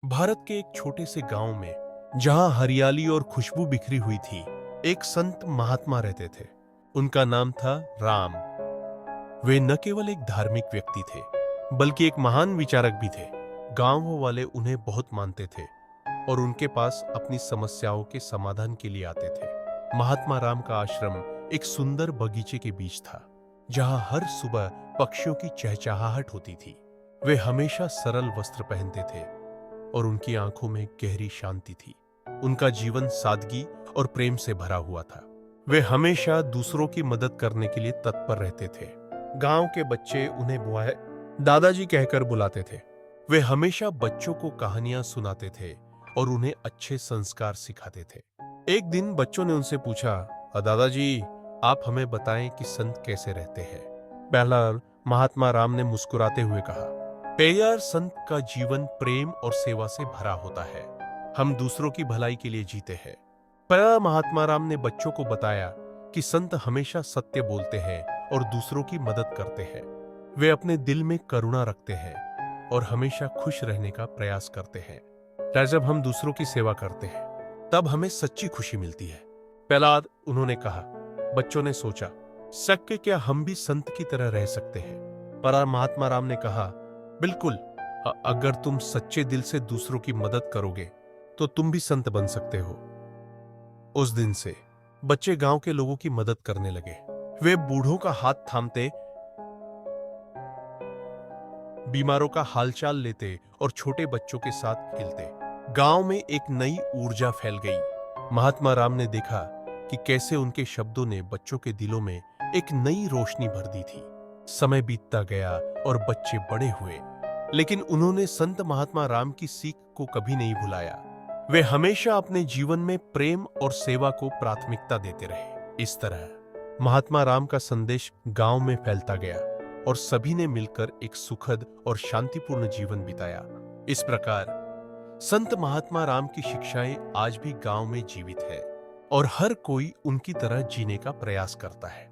भारत के एक छोटे से गांव में, जहां हरियाली और खुशबू बिखरी हुई थी, एक संत महात्मा रहते थे। उनका नाम था राम। वे न केवल एक धार्मिक व्यक्ति थे, बल्कि एक महान विचारक भी थे। गांव वाले उन्हें बहुत मानते थे और उनके पास अपनी समस्याओं के समाधान के लिए आते थे। महात्मा राम का आश्रम एक सुंदर बगीचे के बीच था, जहां हर सुबह पक्षियों की चहचहाहट होती थी। वे हमेशा सरल वस्त्र पहनते थे और उनकी आंखों में गहरी शांति थी। उनका जीवन सादगी और प्रेम से भरा हुआ था। वे हमेशा दूसरों की मदद करने के लिए तत्पर रहते थे। गांव के बच्चे उन्हें बुआ दादाजी कहकर बुलाते थे। वे हमेशा बच्चों को कहानियां सुनाते थे और उन्हें अच्छे संस्कार सिखाते थे। एक दिन बच्चों ने उनसे पूछा, दादाजी, आप हमें बताएं कि संत कैसे रहते हैं। पहला महात्मा राम ने मुस्कुराते हुए कहा, पेरियार, संत का जीवन प्रेम और सेवा से भरा होता है। हम दूसरों की भलाई के लिए जीते हैं। पर महात्मा राम ने बच्चों को बताया कि संत हमेशा सत्य बोलते हैं और दूसरों की मदद करते हैं। वे अपने दिल में करुणा रखते हैं और हमेशा खुश रहने का प्रयास करते हैं। जब हम दूसरों की सेवा करते हैं, तब हमें सच्ची खुशी मिलती है। प्रहलाद, उन्होंने कहा। बच्चों ने सोचा, सत्य क्या हम भी संत की तरह रह सकते हैं? पर महात्मा राम ने कहा, बिल्कुल। अगर तुम सच्चे दिल से दूसरों की मदद करोगे तो तुम भी संत बन सकते हो। उस दिन से बच्चे गांव के लोगों की मदद करने लगे। वे बूढ़ों का हाथ थामते, बीमारों का हालचाल लेते और छोटे बच्चों के साथ खेलते। गांव में एक नई ऊर्जा फैल गई। महात्मा राम ने देखा कि कैसे उनके शब्दों ने बच्चों के दिलों में एक नई रोशनी भर दी थी। समय बीतता गया और बच्चे बड़े हुए, लेकिन उन्होंने संत महात्मा राम की सीख को कभी नहीं भुलाया। वे हमेशा अपने जीवन में प्रेम और सेवा को प्राथमिकता देते रहे। इस तरह महात्मा राम का संदेश गांव में फैलता गया और सभी ने मिलकर एक सुखद और शांतिपूर्ण जीवन बिताया। इस प्रकार संत महात्मा राम की शिक्षाएं आज भी गांव में जीवित है और हर कोई उनकी तरह जीने का प्रयास करता है।